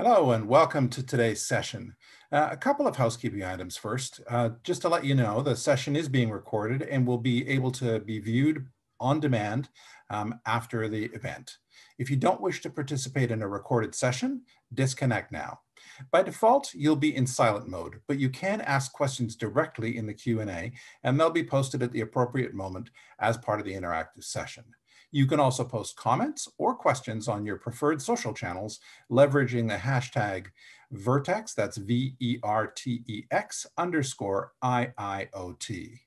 Hello and welcome to today's session. A couple of housekeeping items first. Just to let you know, the session is being recorded and will be able to be viewed on demand after the event. If you don't wish to participate in a recorded session, disconnect now. By default, you'll be in silent mode, but you can ask questions directly in the Q&A, and they'll be posted at the appropriate moment as part of the interactive session. You can also post comments or questions on your preferred social channels, leveraging the hashtag Vertex, that's VERTEX _IIoT.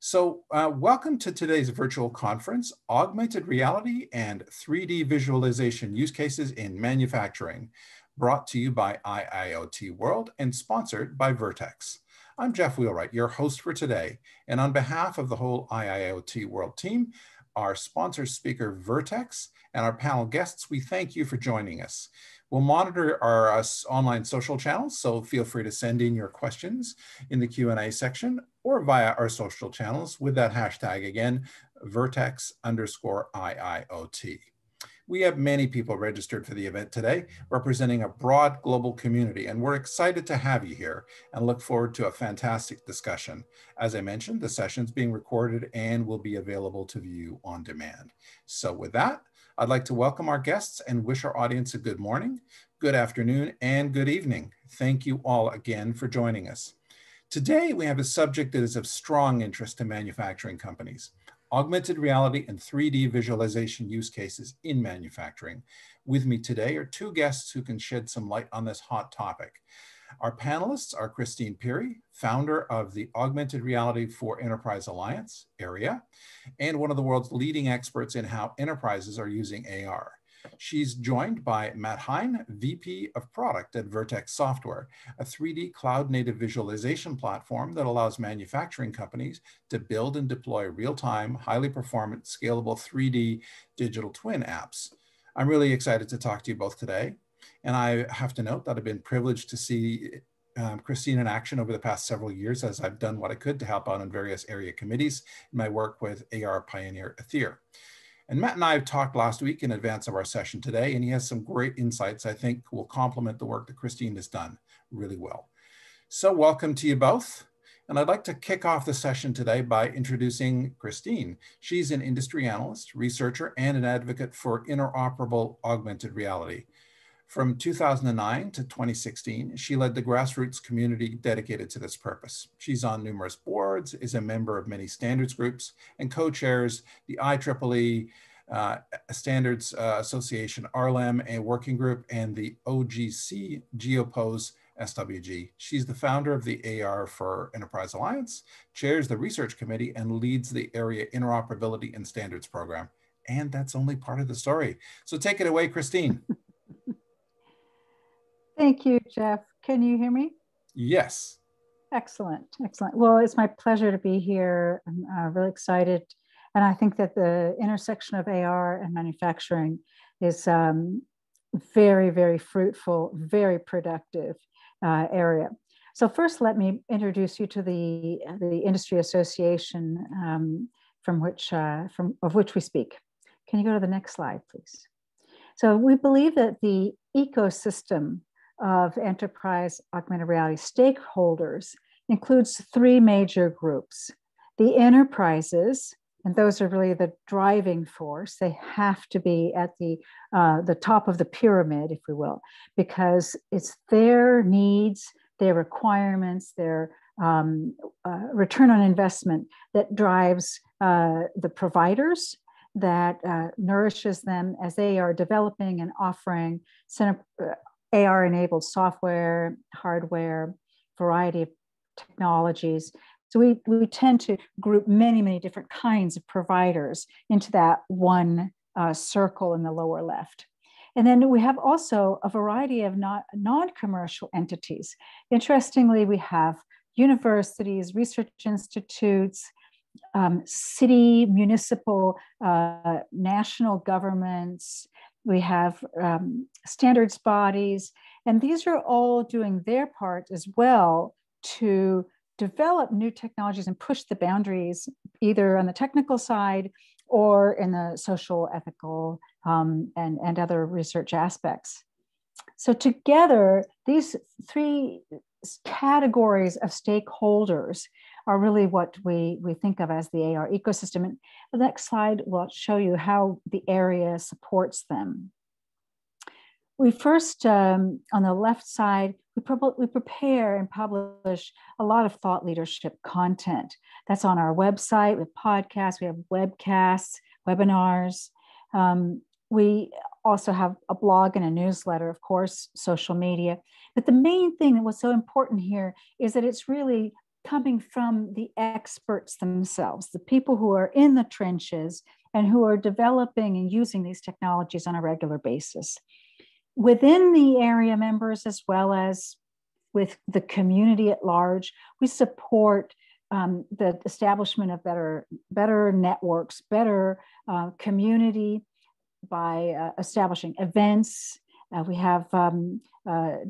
So welcome to today's virtual conference, Augmented Reality and 3D Visualization Use Cases in Manufacturing, brought to you by IIoT World and sponsored by Vertex. I'm Jeff Wheelwright, your host for today, and on behalf of the whole IIoT World team, our sponsor speaker, Vertex, and our panel guests, we thank you for joining us. We'll monitor our online social channels, so feel free to send in your questions in the Q&A section or via our social channels with that hashtag again, Vertex _IIoT. We have many people registered for the event today, representing a broad global community, and we're excited to have you here and look forward to a fantastic discussion. As I mentioned, the session's being recorded and will be available to view on demand. So with that, I'd like to welcome our guests and wish our audience a good morning, good afternoon, and good evening. Thank you all again for joining us. Today, we have a subject that is of strong interest to manufacturing companies: augmented reality and 3D visualization use cases in manufacturing. With me today are two guests who can shed some light on this hot topic. Our panelists are Christine Peary, founder of the Augmented Reality for Enterprise Alliance, AREA, and one of the world's leading experts in how enterprises are using AR. She's joined by Matt Hein, VP of Product at Vertex Software, a 3D cloud-native visualization platform that allows manufacturing companies to build and deploy real-time, highly performant, scalable 3D digital twin apps. I'm really excited to talk to you both today. And I have to note that I've been privileged to see Christine in action over the past several years as I've done what I could to help out on various area committees in my work with AR pioneer Aether. And Matt and I have talked last week in advance of our session today, and he has some great insights I think will complement the work that Christine has done really well. So welcome to you both. And I'd like to kick off the session today by introducing Christine. She's an industry analyst, researcher, and an advocate for interoperable augmented reality. From 2009 to 2016, she led the grassroots community dedicated to this purpose. She's on numerous boards, is a member of many standards groups, and co-chairs the IEEE Standards Association, RLEM, a working group, and the OGC GeoPose SWG. She's the founder of the AR for Enterprise Alliance, chairs the research committee, and leads the area interoperability and standards program. And that's only part of the story. So take it away, Christine. Thank you, Jeff. Can you hear me? Yes. Excellent, excellent. Well, it's my pleasure to be here. I'm really excited. And I think that the intersection of AR and manufacturing is very, very fruitful, very productive area. So first, let me introduce you to the industry association of which we speak. Can you go to the next slide, please? So we believe that the ecosystem of enterprise augmented reality stakeholders includes three major groups. The enterprises, and those are really the driving force. They have to be at the top of the pyramid, if we will, because it's their needs, their requirements, their return on investment that drives the providers, that nourishes them as they are developing and offering AR-enabled software, hardware, variety of technologies. So we tend to group many, many different kinds of providers into that one circle in the lower left. And then we have also a variety of non-commercial entities. Interestingly, we have universities, research institutes, city, municipal, national governments. We have standards bodies, and these are all doing their part as well to develop new technologies and push the boundaries either on the technical side or in the social, ethical, and other research aspects. So together, these three categories of stakeholders are really what we think of as the AR ecosystem. And the next slide will show you how the area supports them. We first, on the left side, we prepare and publish a lot of thought leadership content. That's on our website with podcasts, we have webcasts, webinars. We also have a blog and a newsletter, of course, social media. But the main thing that was so important here is that it's really coming from the experts themselves, the people who are in the trenches and who are developing and using these technologies on a regular basis. Within the area members, as well as with the community at large, we support the establishment of better networks, better community by establishing events. We have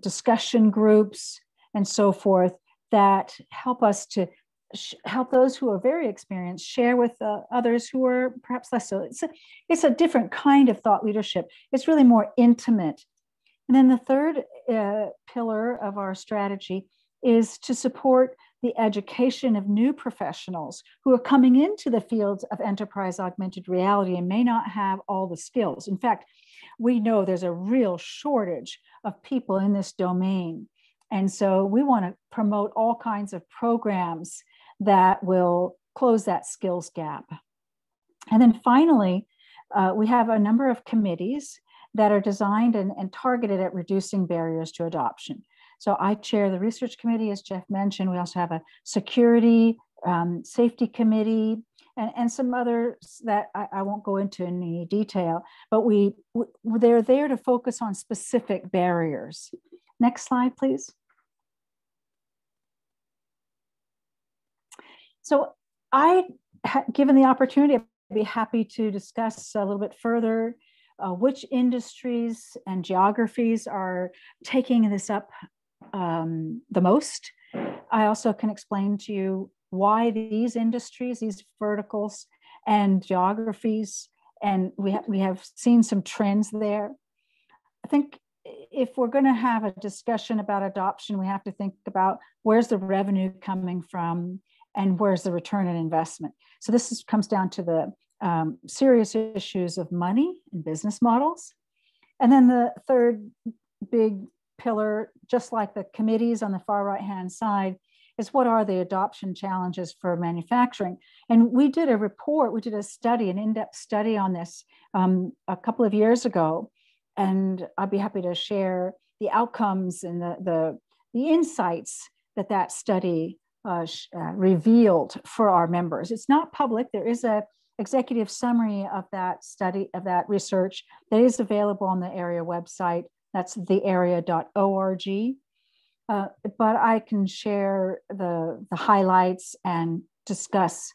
discussion groups and so forth that help us to help those who are very experienced share with others who are perhaps less so. It's a different kind of thought leadership. It's really more intimate. And then the third pillar of our strategy is to support the education of new professionals who are coming into the fields of enterprise augmented reality and may not have all the skills. In fact, we know there's a real shortage of people in this domain. And so we want to promote all kinds of programs that will close that skills gap. And then finally, we have a number of committees that are designed and targeted at reducing barriers to adoption. So I chair the research committee, as Jeff mentioned. We also have a security, safety committee, and some others that I won't go into in any detail, but they're there to focus on specific barriers. Next slide, please. So given the opportunity, I'd be happy to discuss a little bit further which industries and geographies are taking this up the most. I also can explain to you why these industries, these verticals and geographies, and we have seen some trends there. I think if we're going to have a discussion about adoption, we have to think about where's the revenue coming from and where's the return on investment. So this comes down to the serious issues of money and business models. And then the third big pillar, just like the committees on the far right-hand side, is what are the adoption challenges for manufacturing? And we did a report, we did a study, an in-depth study on this a couple of years ago. And I'd be happy to share the outcomes and the insights that study revealed for our members. It's not public. There is a executive summary of that study, of that research, that is available on the area website. That's thearea.org. But I can share the highlights and discuss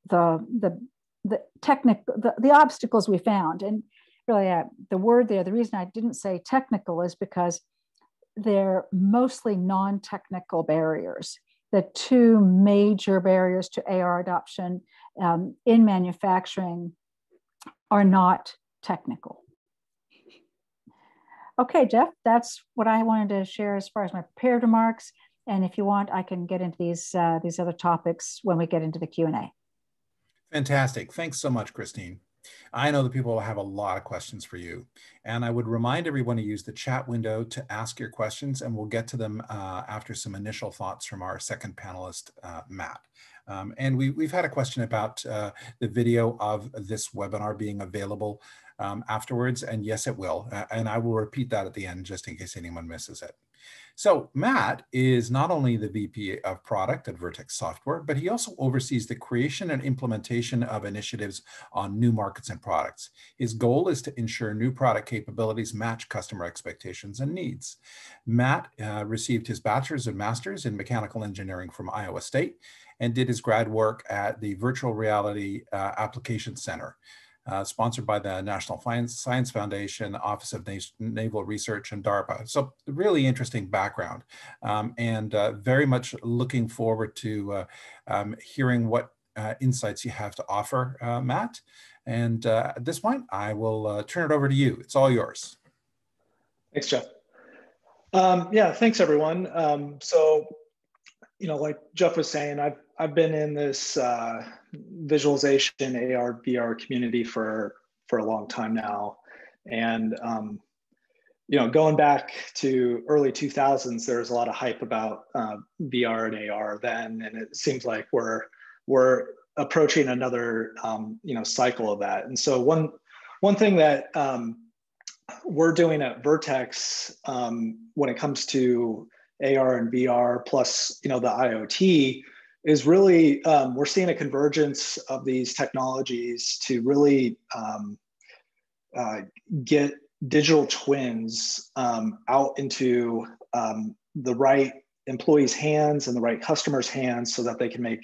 the obstacles we found. And really, the word there, the reason I didn't say technical is because they're mostly non-technical barriers. The two major barriers to AR adoption in manufacturing are not technical. Okay, Jeff, that's what I wanted to share as far as my prepared remarks. And if you want, I can get into these other topics when we get into the Q&A. Fantastic. Thanks so much, Christine. I know that people will have a lot of questions for you, and I would remind everyone to use the chat window to ask your questions, and we'll get to them after some initial thoughts from our second panelist, Matt. And we've had a question about the video of this webinar being available afterwards, and yes, it will. And I will repeat that at the end just in case anyone misses it. So Matt is not only the VP of product at Vertex Software, but he also oversees the creation and implementation of initiatives on new markets and products. His goal is to ensure new product capabilities match customer expectations and needs. Matt received his bachelor's and master's in mechanical engineering from Iowa State and did his grad work at the Virtual Reality Application Center, sponsored by the National Science Foundation, Office of Naval Research, and DARPA. So really interesting background, and very much looking forward to hearing what insights you have to offer, Matt. And at this point, I will turn it over to you. It's all yours. Thanks, Jeff. Yeah, thanks everyone. So, like Jeff was saying, I've been in this visualization AR VR community for a long time now, and going back to early 2000s, there was a lot of hype about VR and AR then, and it seems like we're approaching another cycle of that. And so one thing that we're doing at Vertex when it comes to AR and VR plus the IoT is really we're seeing a convergence of these technologies to really get digital twins out into the right employees' hands and the right customers' hands so that they can make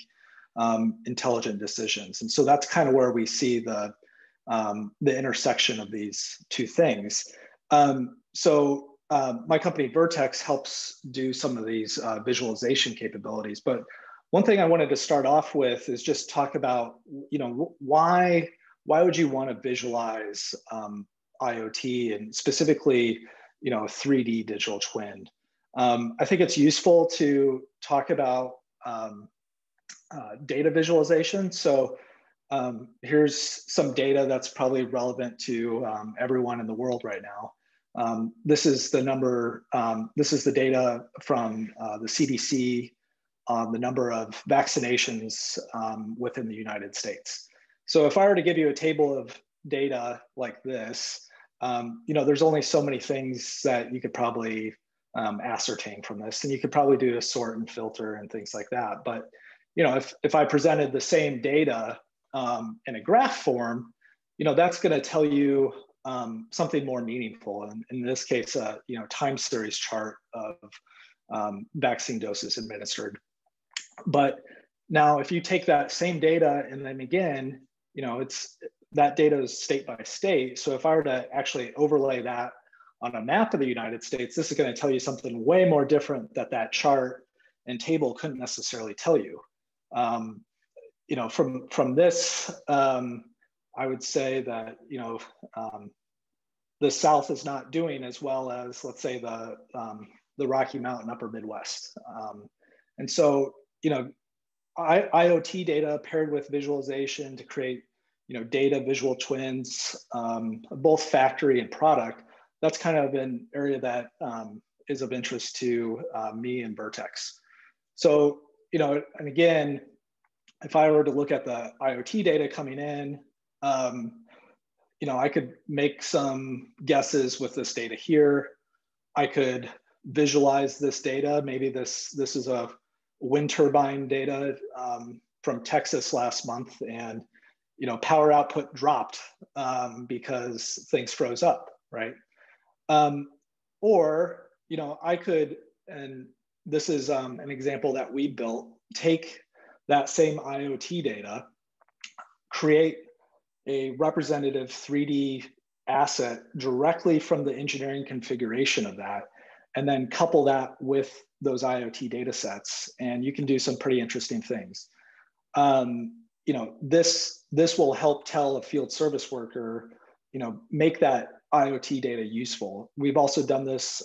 intelligent decisions. And so that's kind of where we see the intersection of these two things. So my company Vertex helps do some of these visualization capabilities. But one thing I wanted to start off with is just talk about, why would you want to visualize IoT and specifically, a 3D digital twin? I think it's useful to talk about data visualization. So here's some data that's probably relevant to everyone in the world right now. This is the number, this is the data from the CDC on the number of vaccinations within the United States. So if I were to give you a table of data like this, there's only so many things that you could probably ascertain from this, and you could probably do a sort and filter and things like that. But if I presented the same data in a graph form, that's going to tell you something more meaningful. And in this case, time series chart of vaccine doses administered. But now, if you take that same data and then again, that data is state by state. So if I were to actually overlay that on a map of the United States, this is going to tell you something way more different that chart and table couldn't necessarily tell you. From this, I would say that the South is not doing as well as, let's say, the Rocky Mountain Upper Midwest, and so IoT data paired with visualization to create data visual twins, both factory and product. That's kind of an area that is of interest to me and Vertex. So and again, if I were to look at the IoT data coming in, I could make some guesses with this data here. I could visualize this data. Maybe this is a wind turbine data from Texas last month, and power output dropped because things froze up, right? Or I could, and this is an example that we built, take that same IoT data, create a representative 3D asset directly from the engineering configuration of that, and then couple that with those IoT data sets, and you can do some pretty interesting things. This will help tell a field service worker, make that IoT data useful. We've also done this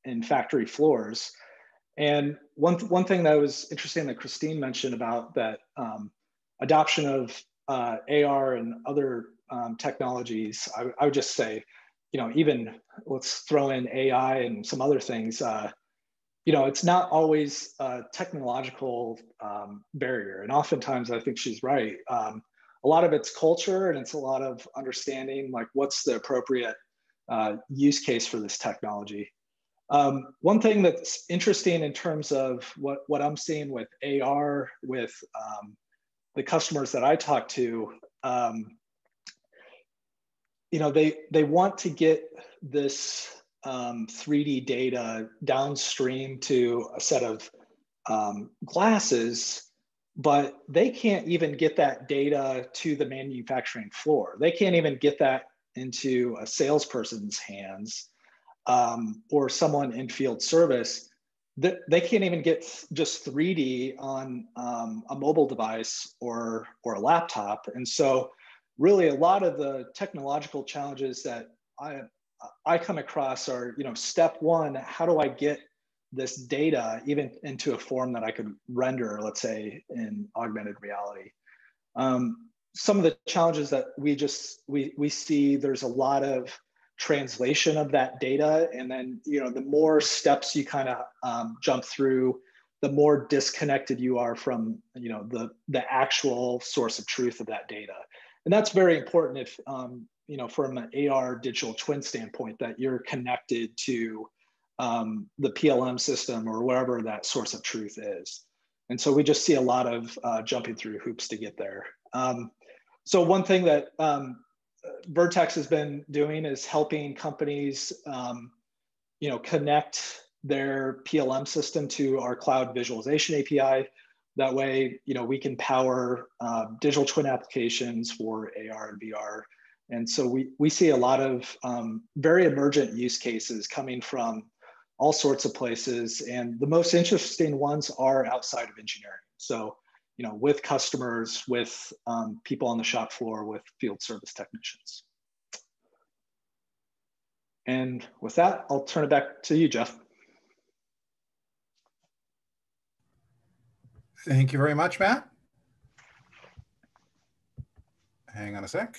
in factory floors. And one thing that was interesting that Christine mentioned about that adoption of AR and other technologies, I would just say, even let's throw in AI and some other things, it's not always a technological barrier. And oftentimes I think she's right. A lot of it's culture, and it's a lot of understanding, like what's the appropriate use case for this technology. One thing that's interesting in terms of what I'm seeing with AR with the customers that I talk to, they want to get this 3D data downstream to a set of glasses, but they can't even get that data to the manufacturing floor. They can't even get that into a salesperson's hands or someone in field service. They can't even get just 3D on a mobile device or a laptop. And so really a lot of the technological challenges that I come across are, step one, how do I get this data even into a form that I could render, let's say, in augmented reality? Some of the challenges that we see, there's a lot of translation of that data, and then the more steps you kind of jump through, the more disconnected you are from the actual source of truth of that data. And that's very important if from an AR digital twin standpoint, that you're connected to the PLM system or wherever that source of truth is. And so we just see a lot of jumping through hoops to get there. So one thing that Vertex has been doing is helping companies, connect their PLM system to our cloud visualization API. That way, we can power digital twin applications for AR and VR. And so we see a lot of very emergent use cases coming from all sorts of places. And the most interesting ones are outside of engineering. So, with customers, with people on the shop floor, with field service technicians. And with that, I'll turn it back to you, Jeff. Thank you very much, Matt. Hang on a sec.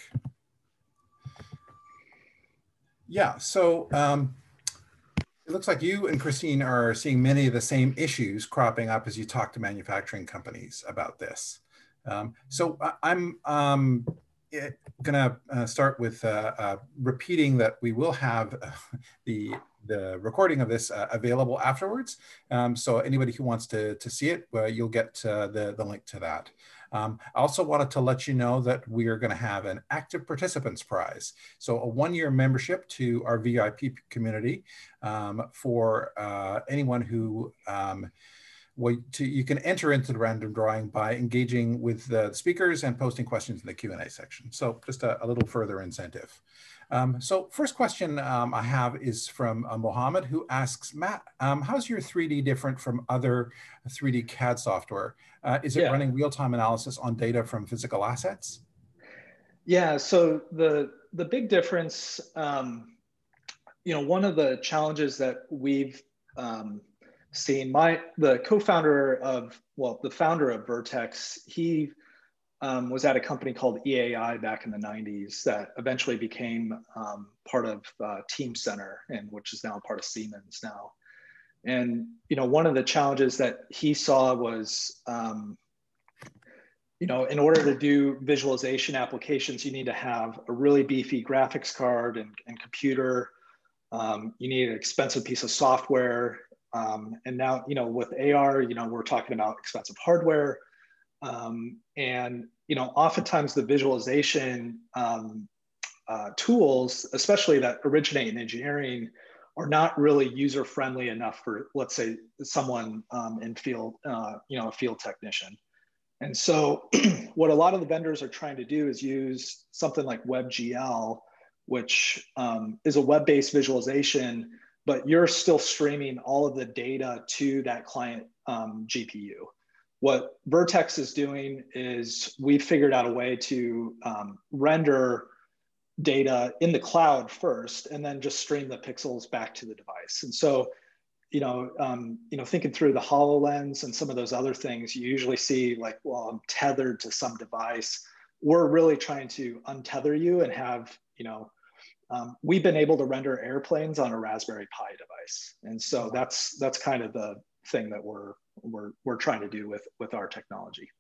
Yeah, so it looks like you and Christine are seeing many of the same issues cropping up as you talk to manufacturing companies about this. So I'm gonna start with repeating that we will have the recording of this available afterwards. So anybody who wants to see it, you'll get the link to that. I also wanted to let you know that we are going to have an active participants prize. So a 1-year membership to our VIP community for anyone who you can enter into the random drawing by engaging with the speakers and posting questions in the Q&A section. So just a little further incentive. So first question I have is from Mohammed, who asks, Matt, how's your 3D different from other 3D CAD software? Is it running real-time analysis on data from physical assets? Yeah, so the big difference, one of the challenges that we've seen, the founder of Vertex, he was at a company called EAI back in the 90s that eventually became part of Team Center, and which is now part of Siemens now. And one of the challenges that he saw was, in order to do visualization applications, you need to have a really beefy graphics card and computer. You need an expensive piece of software. And now, with AR, we're talking about expensive hardware. And oftentimes the visualization tools, especially that originate in engineering, are not really user-friendly enough for, let's say, someone in field, a field technician. And so what a lot of the vendors are trying to do is use something like WebGL, which is a web-based visualization, but you're still streaming all of the data to that client GPU. What Vertex is doing is we've figured out a way to render data in the cloud first, and then just stream the pixels back to the device. And so, thinking through the HoloLens and some of those other things, you usually see like, well, I'm tethered to some device. We're really trying to untether you and have, we've been able to render airplanes on a Raspberry Pi device. And so that's kind of the thing that we're trying to do with our technology.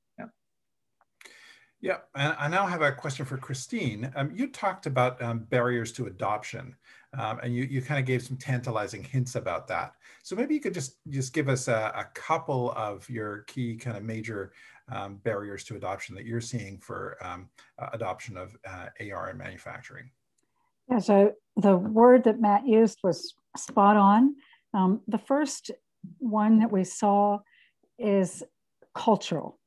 Yeah, and I now have a question for Christine. You talked about barriers to adoption, and you kind of gave some tantalizing hints about that. So maybe you could just give us a couple of your key kind of major barriers to adoption that you're seeing for adoption of AR in manufacturing. Yeah, so the word that Matt used was spot on. The first one that we saw is cultural.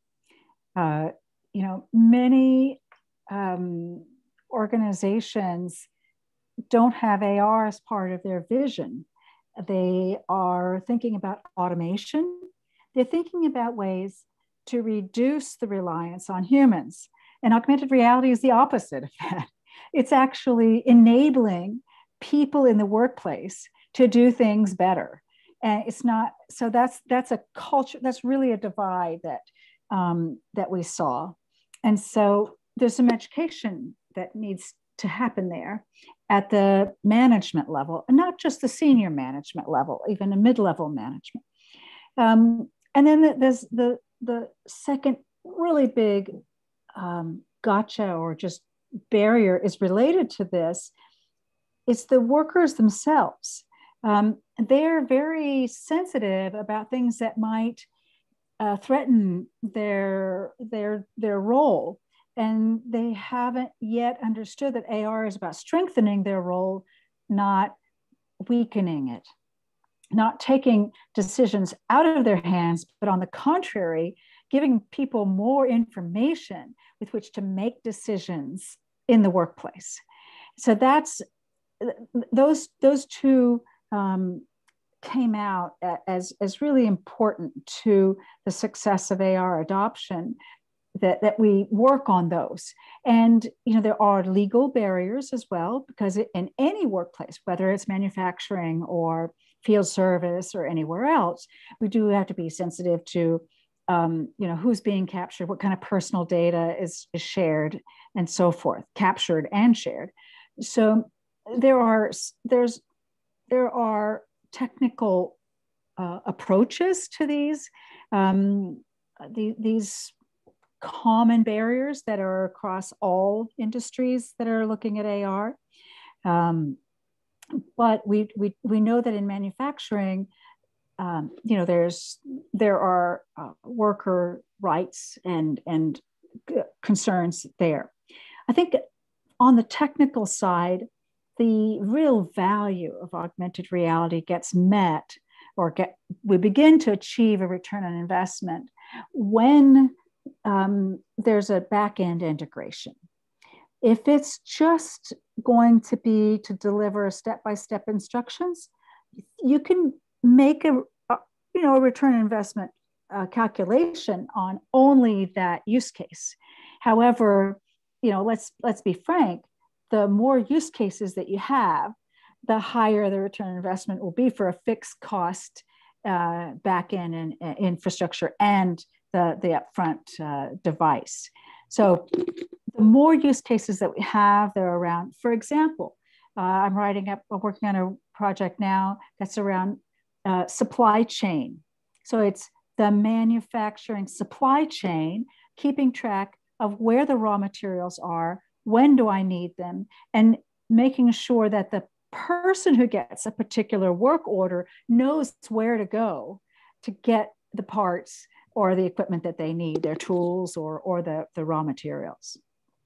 Many organizations don't have AR as part of their vision. They are thinking about automation. They're thinking about ways to reduce the reliance on humans. And augmented reality is the opposite of that. It's actually enabling people in the workplace to do things better. And it's not, so that's a culture, that's really a divide that we saw. And so there's some education that needs to happen there at the management level, and not just the senior management level, even a mid-level management. And then there's the second really big gotcha or just barrier is related to this. It's the workers themselves. They're very sensitive about things that might threaten their role. And they haven't yet understood that AR is about strengthening their role, not weakening it, not taking decisions out of their hands, but on the contrary, giving people more information with which to make decisions in the workplace. So that's those two came out as really important to the success of AR adoption, that we work on those. And there are legal barriers as well, because in any workplace, whether it's manufacturing or field service or anywhere else, we do have to be sensitive to who's being captured, what kind of personal data is shared, and so forth, captured and shared. So there are technical approaches to these common barriers that are across all industries that are looking at AR. But we know that in manufacturing, there are worker rights and concerns there. I think on the technical side, the real value of augmented reality gets met, or we begin to achieve a return on investment when there's a back-end integration. If it's just going to be to deliver step-by-step instructions, you can make a return on investment calculation on only that use case. However, let's be frank, the more use cases that you have, the higher the return on investment will be for a fixed cost back-end and infrastructure and the upfront device. So the more use cases that we have, they're around. For example, I'm working on a project now that's around supply chain. So it's the manufacturing supply chain, keeping track of where the raw materials are, when do I need them, and making sure that the person who gets a particular work order knows where to go to get the parts or the equipment that they need, their tools or the raw materials.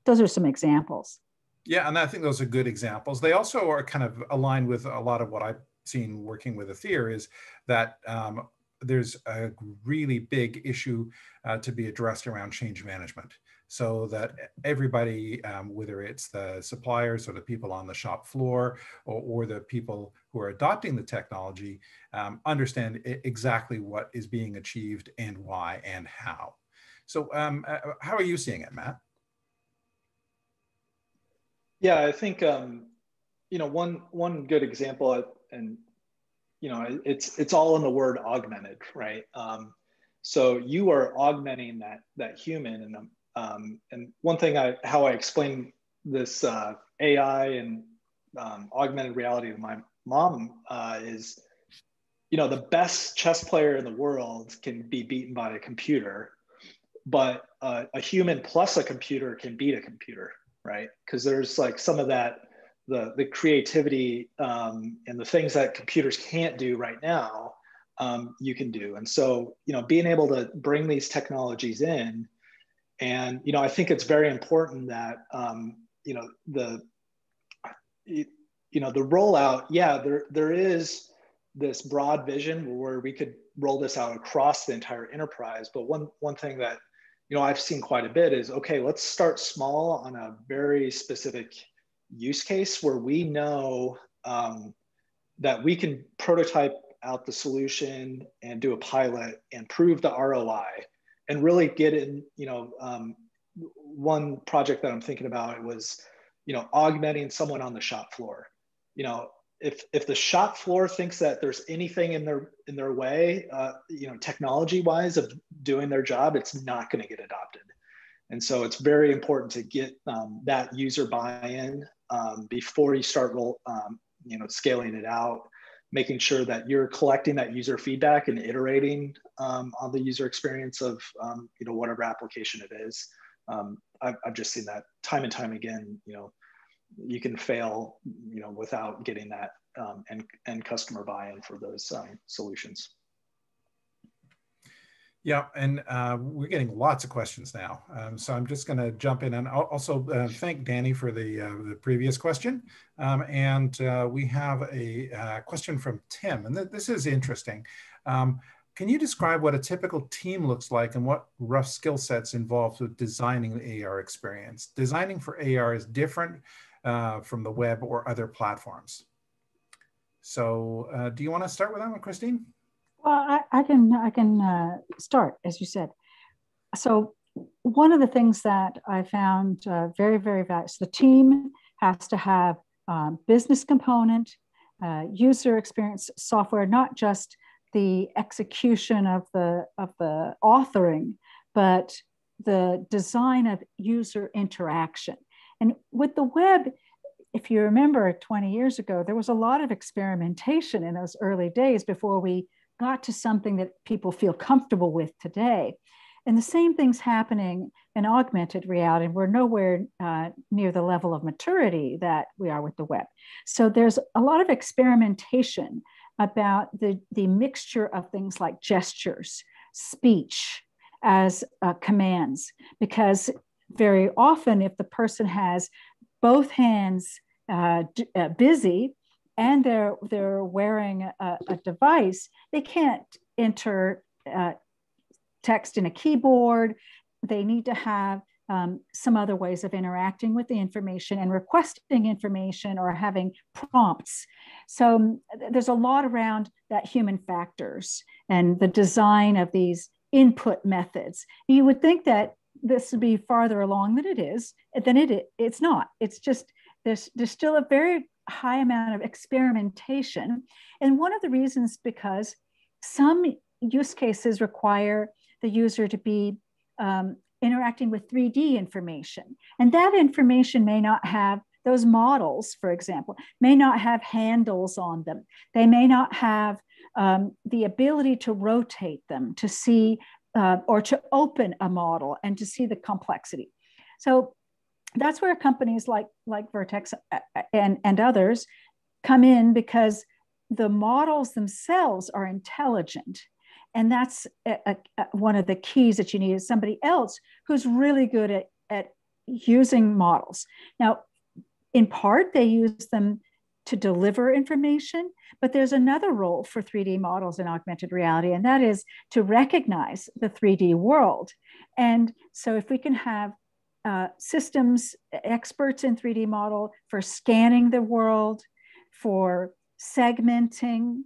Those are some examples. Yeah, and I think those are good examples. They also are kind of aligned with a lot of what I've seen working with Aether, is that there's a really big issue to be addressed around change management, so that everybody, whether it's the suppliers or the people on the shop floor or the people who are adopting the technology, understand exactly what is being achieved and why and how. So how are you seeing it, Matt? Yeah, I think one good example, and it's all in the word augmented, right? So you are augmenting that human, and one thing how I explain this AI and augmented reality to my mom is, the best chess player in the world can be beaten by a computer, but a human plus a computer can beat a computer, right? Because there's like some of that, the creativity and the things that computers can't do right now, you can do. And so, being able to bring these technologies in, and, I think it's very important that, the rollout, yeah, there is this broad vision where we could roll this out across the entire enterprise. But one thing that, I've seen quite a bit is, okay, let's start small on a very specific use case where we know that we can prototype out the solution and do a pilot and prove the ROI and really get in. One project that I'm thinking about, it was, augmenting someone on the shop floor. you know, if the shop floor thinks that there's anything in their way, you know, technology wise of doing their job, it's not going to get adopted. And so it's very important to get that user buy-in before you start you know, scaling it out, making sure that you're collecting that user feedback and iterating on the user experience of you know, whatever application it is. I've just seen that time and time again. You know, you can fail, you know, without getting that end customer buy-in for those solutions. Yeah, and we're getting lots of questions now. So I'm just going to jump in and also thank Danny for the previous question. And we have a question from Tim, and this is interesting. Can you describe what a typical team looks like and what rough skill sets involved with designing the AR experience? Designing for AR is different from the web or other platforms. So do you want to start with that one, Christine? Well, I can start, as you said. So one of the things that I found very, very valuable, the team has to have business component, user experience software, not just the execution of the authoring, but the design of user interaction. And with the web, if you remember 20 years ago, there was a lot of experimentation in those early days before we got to something that people feel comfortable with today. And the same thing's happening in augmented reality. We're nowhere near the level of maturity that we are with the web. So there's a lot of experimentation about the mixture of things like gestures, speech as commands, because very often if the person has both hands busy and they're wearing a device, they can't enter text in a keyboard. They need to have some other ways of interacting with the information and requesting information or having prompts. So there's a lot around that human factors and the design of these input methods. You would think that this would be farther along than it is, it's not. It's just, there's still a very high amount of experimentation. And one of the reasons, because some use cases require the user to be interacting with 3D information. And that information may not have, those models, for example, may not have handles on them. They may not have the ability to rotate them, to see or to open a model and to see the complexity. So that's where companies like Vertex and others come in, because the models themselves are intelligent. And that's one of the keys that you need, is somebody else who's really good at using models. Now, in part, they use them to deliver information, but there's another role for 3D models in augmented reality, and that is to recognize the 3D world. And so if we can have systems experts in 3D model for scanning the world, for segmenting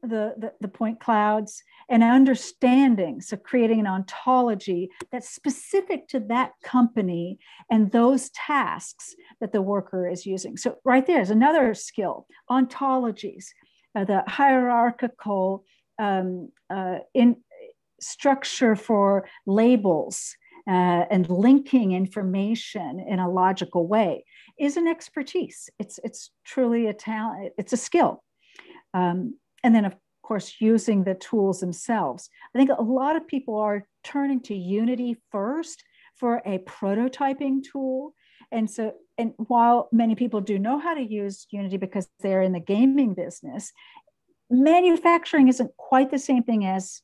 the point clouds and understanding, so creating an ontology that's specific to that company and those tasks that the worker is using. So right there's another skill, ontologies, the hierarchical in structure for labels and linking information in a logical way is an expertise. It's truly a talent, it's a skill. And then, of course, using the tools themselves. I think a lot of people are turning to Unity first for a prototyping tool. And so, and while many people do know how to use Unity because they're in the gaming business, manufacturing isn't quite the same thing as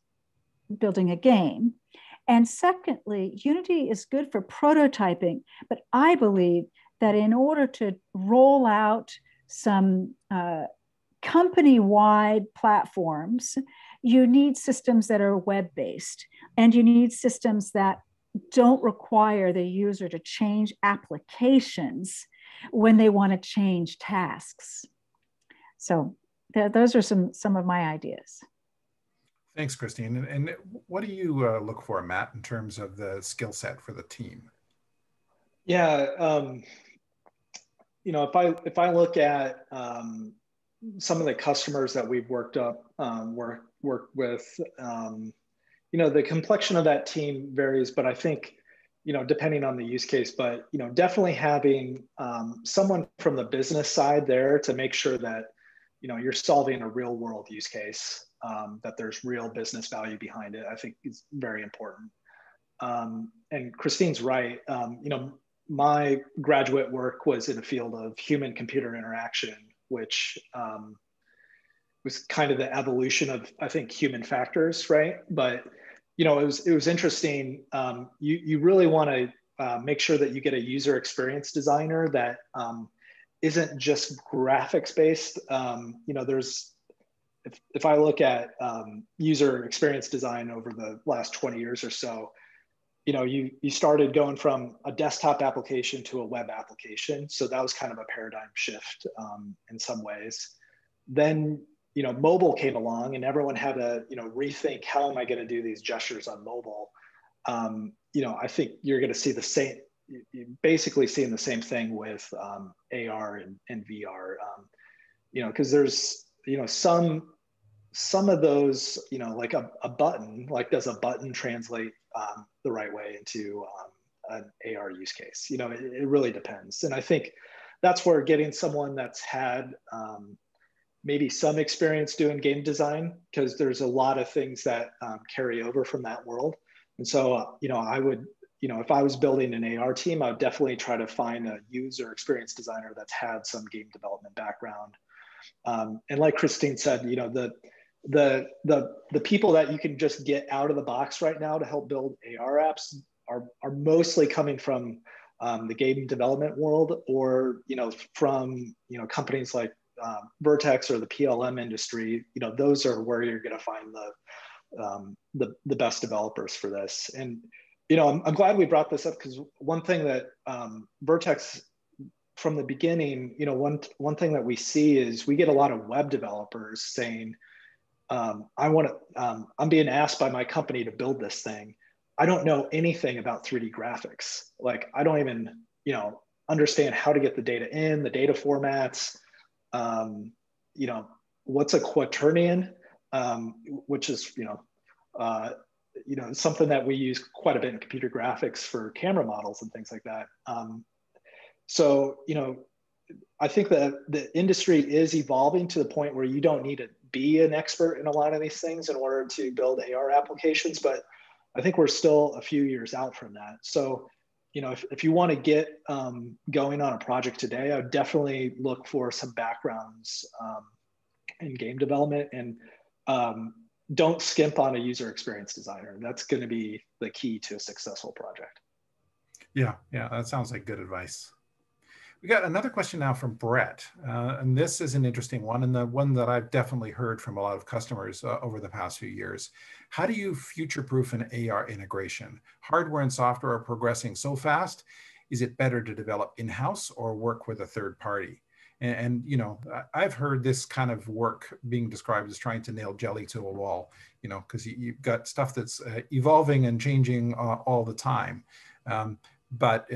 building a game. And secondly, Unity is good for prototyping, but I believe that in order to roll out some company-wide platforms, you need systems that are web-based, and you need systems that don't require the user to change applications when they want to change tasks. So those are some of my ideas. Thanks, Christine. And what do you look for, Matt, in terms of the skill set for the team? Yeah, if I look at some of the customers that we've worked with, the complexion of that team varies, but I think, depending on the use case, but, definitely having someone from the business side there to make sure that, you're solving a real world use case, that there's real business value behind it, I think is very important. And Christine's right. My graduate work was in the field of human-computer interaction, which was kind of the evolution of, I think, human factors, right? But it was interesting. You really want to make sure that you get a user experience designer that isn't just graphics based. If I look at user experience design over the last 20 years or so, you started going from a desktop application to a web application. So that was kind of a paradigm shift in some ways. Then, mobile came along and everyone had to, rethink, how am I going to do these gestures on mobile? I think you're going to see the same, basically seeing the same thing with AR and VR, because there's, some of those, like a button, like does a button translate the right way into an AR use case? It really depends. And I think that's where getting someone that's had maybe some experience doing game design, because there's a lot of things that carry over from that world. And so, I would, if I was building an AR team, I would definitely try to find a user experience designer that's had some game development background. And like Christine said, the people that you can just get out of the box right now to help build AR apps are mostly coming from the game development world, or from companies like Vertex or the PLM industry. Those are where you're going to find the best developers for this. And I'm glad we brought this up, because one thing that Vertex, from the beginning, one thing that we see is we get a lot of web developers saying, I'm being asked by my company to build this thing. I don't know anything about 3D graphics. Like, I don't even, understand how to get the data in, the data formats. What's a quaternion, which is, something that we use quite a bit in computer graphics for camera models and things like that. So, I think that the industry is evolving to the point where you don't need to be an expert in a lot of these things in order to build AR applications, but I think we're still a few years out from that. So, if you want to get going on a project today, I would definitely look for some backgrounds in game development, and don't skimp on a user experience designer. That's going to be the key to a successful project. Yeah, that sounds like good advice. We got another question now from Brett, and this is an interesting one, and the one that I've definitely heard from a lot of customers over the past few years. How do you future-proof an AR integration? Hardware and software are progressing so fast. Is it better to develop in-house or work with a third party? And I've heard this kind of work being described as trying to nail jelly to a wall, because you've got stuff that's evolving and changing all the time. But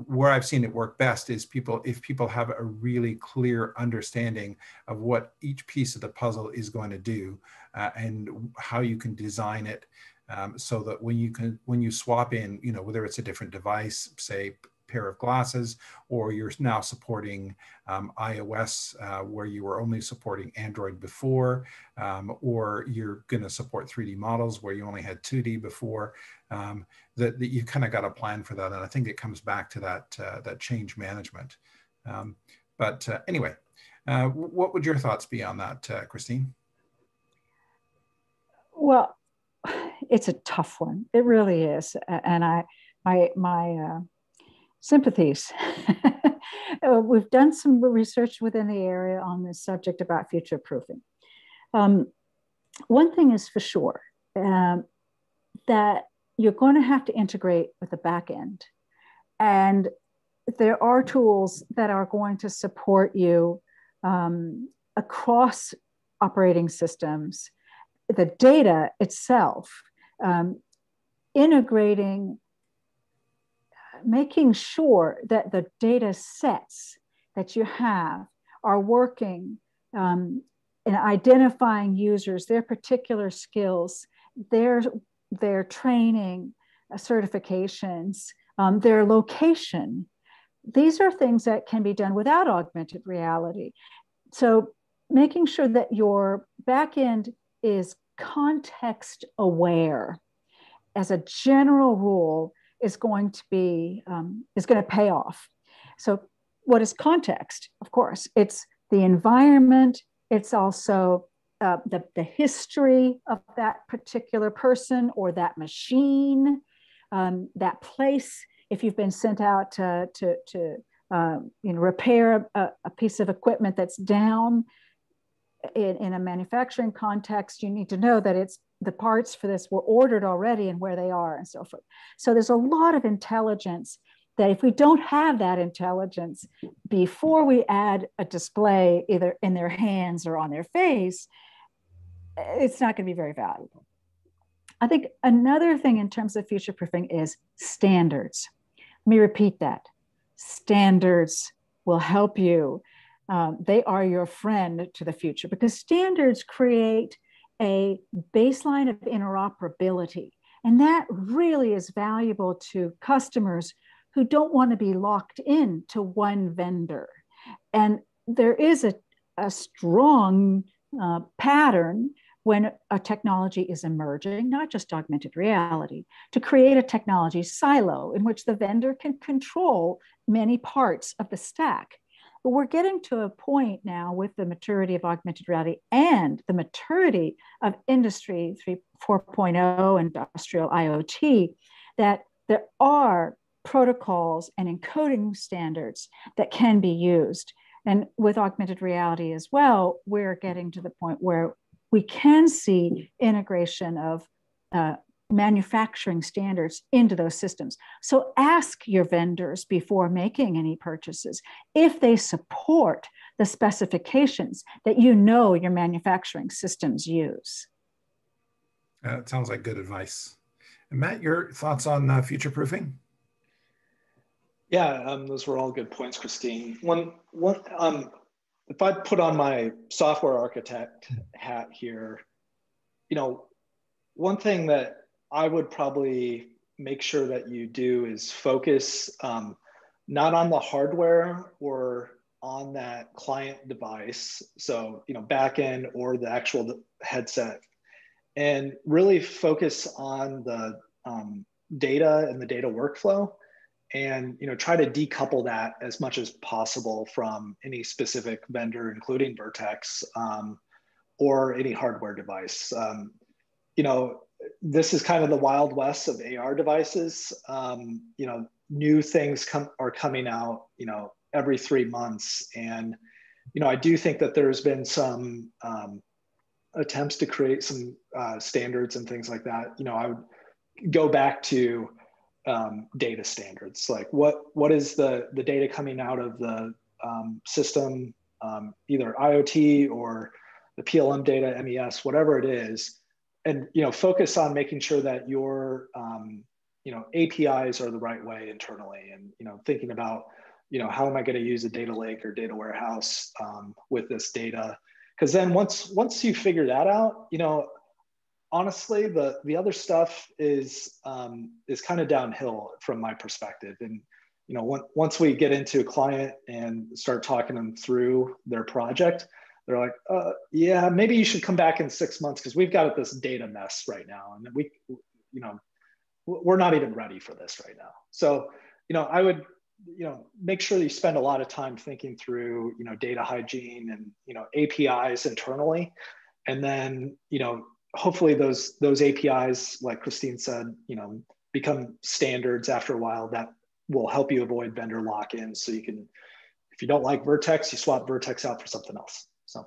where I've seen it work best is if people have a really clear understanding of what each piece of the puzzle is going to do, and how you can design it, so that when you swap in, whether it's a different device, say pair of glasses, or you're now supporting iOS, where you were only supporting Android before, or you're going to support 3D models where you only had 2D before, that you kind of got a plan for that. And I think it comes back to that change management. But anyway, what would your thoughts be on that, Christine? Well, it's a tough one. It really is. And my sympathies. We've done some research within the area on this subject about future proofing. One thing is for sure, that you're going to have to integrate with the back end. And there are tools that are going to support you across operating systems. The data itself, integrating, making sure that the data sets that you have are working in identifying users, their particular skills, their training, certifications, their location. These are things that can be done without augmented reality. So making sure that your backend is context aware as a general rule is going to pay off. So what is context? Of course, it's the environment. It's also the history of that particular person or that machine, that place. If you've been sent out to repair a piece of equipment that's down in a manufacturing context, you need to know that it's the parts for this were ordered already and where they are and so forth. So there's a lot of intelligence that if we don't have that intelligence before we add a display either in their hands or on their face, it's not going to be very valuable. I think another thing in terms of future-proofing is standards. Let me repeat that. Standards will help you. They are your friend to the future because standards create a baseline of interoperability. And that really is valuable to customers who don't want to be locked in to one vendor. And there is a strong pattern when a technology is emerging, not just augmented reality, to create a technology silo in which the vendor can control many parts of the stack. But we're getting to a point now with the maturity of augmented reality and the maturity of Industry 4.0, industrial IoT, that there are protocols and encoding standards that can be used. And with augmented reality as well, we're getting to the point where we can see integration of manufacturing standards into those systems. So ask your vendors before making any purchases if they support the specifications that you know your manufacturing systems use. That sounds like good advice. And Matt, your thoughts on future-proofing? Yeah, those were all good points, Christine. If I put on my software architect hat here, one thing that I would probably make sure that you do is focus not on the hardware or on that client device, so back end or the actual headset, and really focus on the data and the data workflow, and try to decouple that as much as possible from any specific vendor, including Vertex or any hardware device. This is kind of the Wild West of AR devices. New things are coming out, every 3 months. And, I do think that there's been some attempts to create some standards and things like that. I would go back to data standards, like what is the data coming out of the system, either IoT or the PLM data, MES, whatever it is, and focus on making sure that your APIs are the right way internally, and thinking about how am I going to use a data lake or data warehouse with this data, because then once you figure that out, honestly, the other stuff is kind of downhill from my perspective. And once we get into a client and start talking them through their project, they're like, yeah, maybe you should come back in 6 months because we've got this data mess right now, and we're not even ready for this right now. So I would make sure that you spend a lot of time thinking through data hygiene and APIs internally, and then hopefully those APIs, like Christine said, become standards after a while that will help you avoid vendor lock-in. So you can, if you don't like Vertex, you swap Vertex out for something else. So,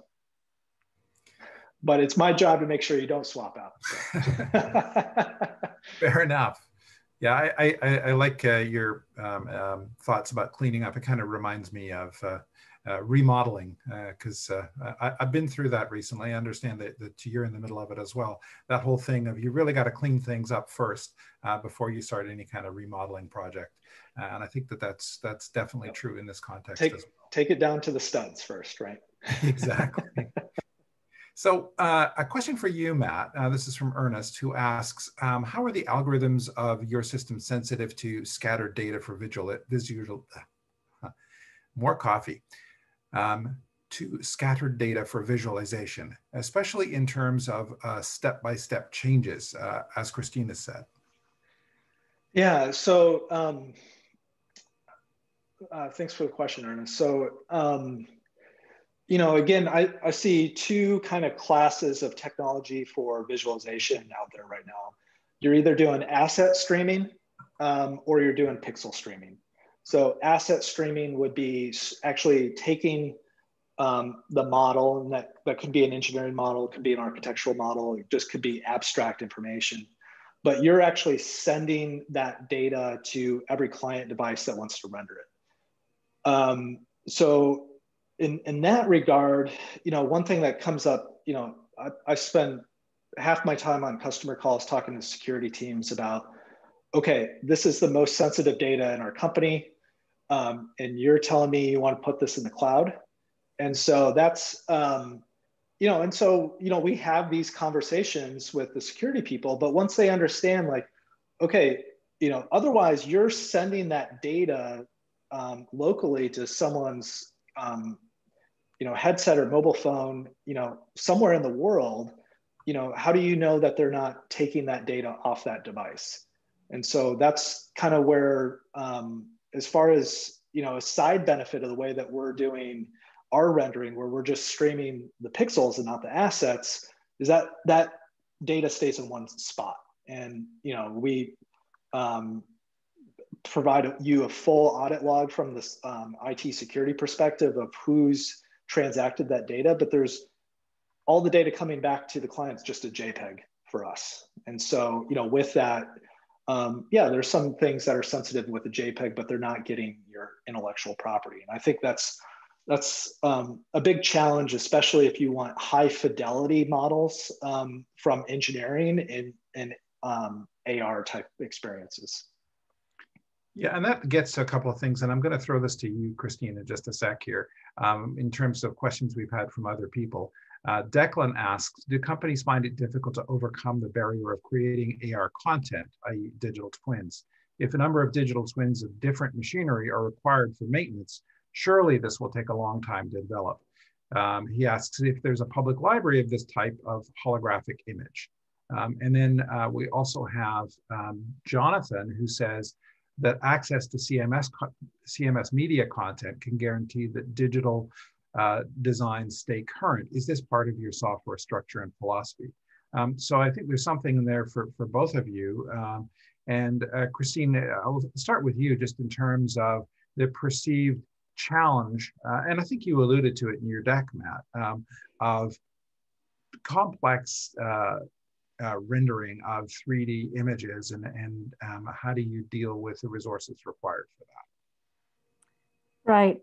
but it's my job to make sure you don't swap out. So. Fair enough. Yeah, I like your thoughts about cleaning up. It kind of reminds me of remodeling, because I've been through that recently. I understand that you're in the middle of it as well. That whole thing of you really got to clean things up first before you start any kind of remodeling project. And I think that's definitely true in this context as well. take it down to the studs first, right? Exactly. So a question for you, Matt. This is from Ernest, who asks, how are the algorithms of your system sensitive to scattered data for more coffee, to scattered data for visualization, especially in terms of step-by-step changes, as Christina said? Yeah, so thanks for the question, Ernest. So, again, I see two kind of classes of technology for visualization out there right now. You're either doing asset streaming or you're doing pixel streaming. So asset streaming would be actually taking the model, and that could be an engineering model, it could be an architectural model, it just could be abstract information. But you're actually sending that data to every client device that wants to render it. So in that regard, one thing that comes up, I spend half my time on customer calls talking to security teams about, okay, this is the most sensitive data in our company, and you're telling me you want to put this in the cloud. And so that's, we have these conversations with the security people, but once they understand, like, okay, otherwise you're sending that data locally to someone's, headset or mobile phone, somewhere in the world, how do you know that they're not taking that data off that device? And so that's kind of where, as far as, a side benefit of the way that we're doing our rendering, where we're just streaming the pixels and not the assets, is that that data stays in one spot. And, we provide you a full audit log from this IT security perspective of who's transacted that data, but there's all the data coming back to the client's just a JPEG for us. And so, with that, there's some things that are sensitive with the JPEG, but they're not getting your intellectual property. And I think that's a big challenge, especially if you want high fidelity models from engineering and AR type experiences. Yeah, and that gets to a couple of things, and I'm going to throw this to you, Christine, in just a sec here, in terms of questions we've had from other people. Declan asks, do companies find it difficult to overcome the barrier of creating AR content, i.e. digital twins? If a number of digital twins of different machinery are required for maintenance, surely this will take a long time to develop. He asks if there's a public library of this type of holographic image. And then we also have Jonathan, who says that access to CMS media content can guarantee that digital designs stay current. Is this part of your software structure and philosophy? So I think there's something in there for both of you. And Christine, I'll start with you just in terms of the perceived challenge, and I think you alluded to it in your deck, Matt, of complex rendering of 3D images, and how do you deal with the resources required for that? Right.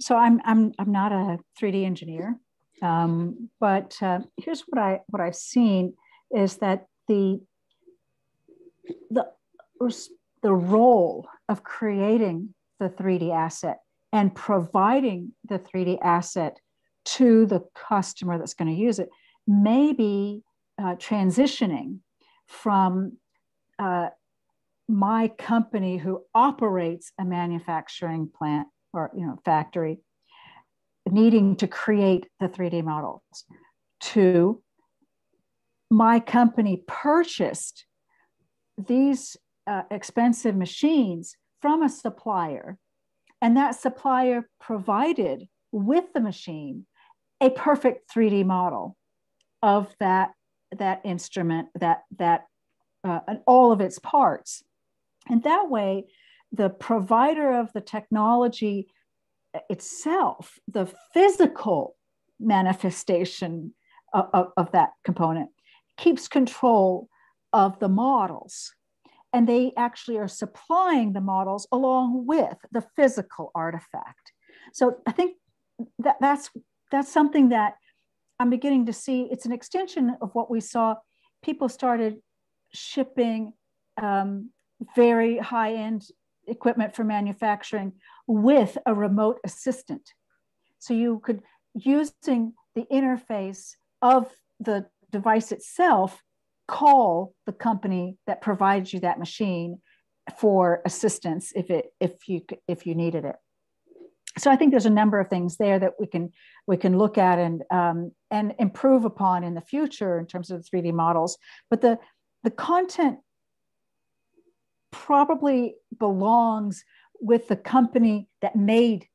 So I'm not a 3D engineer, but here's what I've seen is that the role of creating the 3D asset and providing the 3D asset to the customer that's going to use it may be transitioning from my company who operates a manufacturing plant or factory needing to create the 3D models to my company purchased these expensive machines from a supplier, and that supplier provided with the machine a perfect 3D model of that instrument, and all of its parts. And that way, the provider of the technology itself, the physical manifestation of that component, keeps control of the models. And they actually are supplying the models along with the physical artifact. So I think that's something that I'm beginning to see. It's an extension of what we saw. People started shipping very high-end equipment for manufacturing with a remote assistant. So you could, using the interface of the device itself, call the company that provides you that machine for assistance if you needed it. So I think there's a number of things there that we can look at and improve upon in the future in terms of the 3D models. But the content probably belongs with the company that made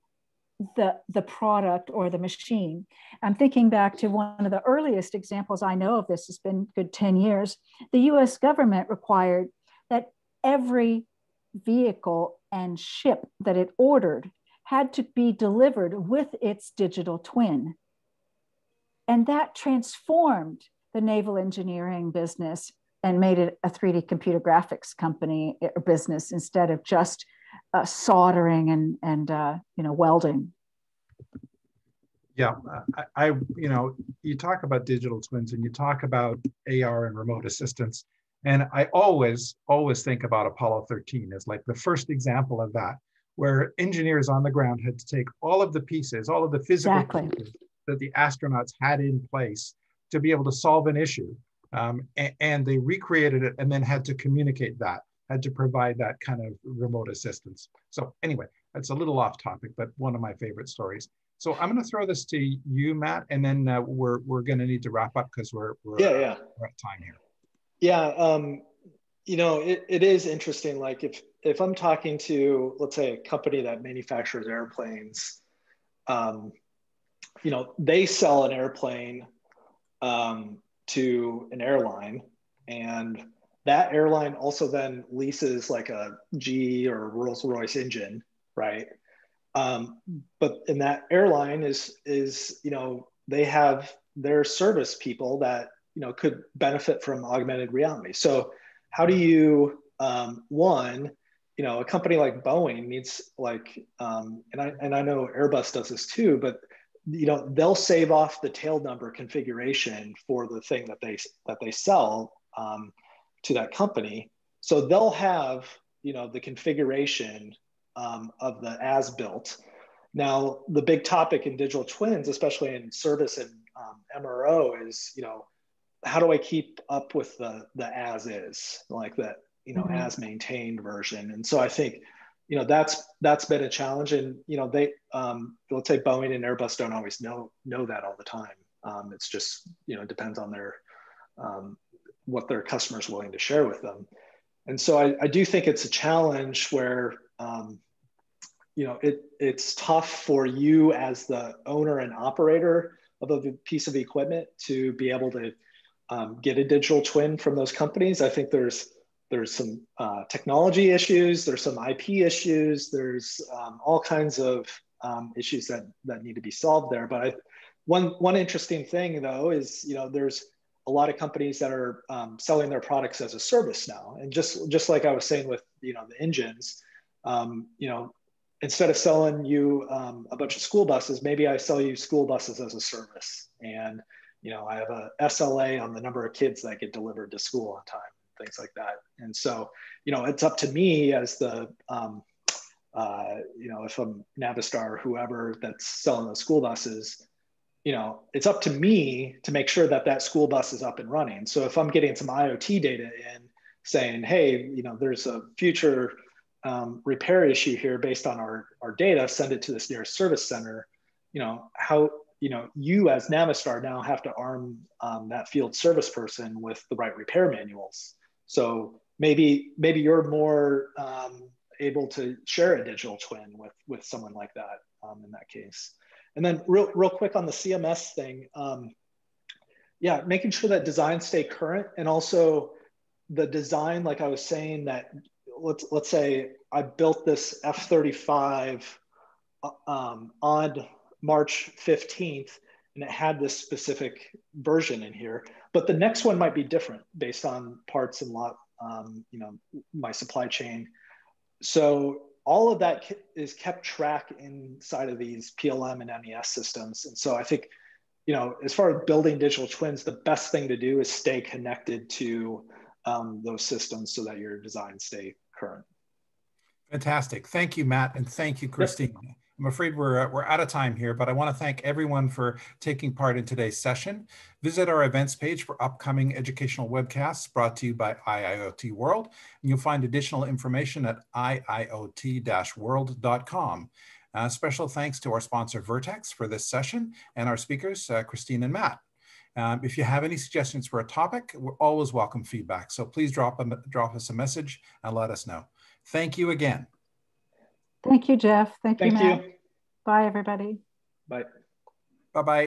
the product or the machine. I'm thinking back to one of the earliest examples I know of this. It's been good 10 years. The US government required that every vehicle and ship that it ordered had to be delivered with its digital twin. And that transformed the naval engineering business and made it a 3D computer graphics company or business instead of just soldering and welding. Yeah, you talk about digital twins and you talk about AR and remote assistance, and I always think about Apollo 13 as like the first example of that, where engineers on the ground had to take all of the pieces, all of the physical pieces that the astronauts had in place to be able to solve an issue, and they recreated it and then had to communicate that, had to provide that kind of remote assistance. So anyway, that's a little off topic, but one of my favorite stories. So I'm going to throw this to you, Matt, and then we're going to need to wrap up because we're at time here. Yeah, it is interesting. Like if I'm talking to, let's say, a company that manufactures airplanes, they sell an airplane to an airline, and that airline also then leases like a GE or Rolls-Royce engine, right? But in that airline is they have their service people that could benefit from augmented reality. So how do you a company like Boeing needs and I know Airbus does this too, but they'll save off the tail number configuration for the thing that they sell to that company. So they'll have the configuration of the as-built. Now, the big topic in digital twins, especially in service and MRO, is how do I keep up with the as is, like that as maintained version? And so I think that's been a challenge, and they let's say Boeing and Airbus don't always know that all the time. It's just depends on their what their customers are willing to share with them. And so I do think it's a challenge where it's tough for you as the owner and operator of a piece of equipment to be able to get a digital twin from those companies. I think there's some technology issues, there's some IP issues, there's all kinds of issues that need to be solved there. But one interesting thing though is there's a lot of companies that are selling their products as a service now, and just like I was saying with the engines, instead of selling you a bunch of school buses, maybe I sell you school buses as a service, and I have a SLA on the number of kids that get delivered to school on time, things like that. And so it's up to me as the if I'm Navistar or whoever that's selling those school buses, it's up to me to make sure that school bus is up and running. So if I'm getting some IoT data in saying, hey, there's a future repair issue here based on our data, send it to this nearest service center, how, you as Navistar now have to arm that field service person with the right repair manuals. So maybe you're more able to share a digital twin with someone like that in that case. And then real quick on the CMS thing, making sure that designs stay current, and also the design, like I was saying, that let's say I built this F-35 on March 15th, and it had this specific version in here, but the next one might be different based on parts and my supply chain. So all of that is kept track inside of these PLM and MES systems. And so I think, as far as building digital twins, the best thing to do is stay connected to those systems so that your designs stay current. Fantastic. Thank you, Matt, and thank you, Christine. Yep. I'm afraid we're out of time here, but I want to thank everyone for taking part in today's session. Visit our events page for upcoming educational webcasts brought to you by IIoT World, and you'll find additional information at iiot-world.com. Special thanks to our sponsor, Vertex, for this session, and our speakers, Christine and Matt. If you have any suggestions for a topic, we're always welcome feedback. So please drop us a message and let us know. Thank you again. Thank you, Jeff. Thank you, Matt. You. Bye, everybody. Bye. Bye-bye.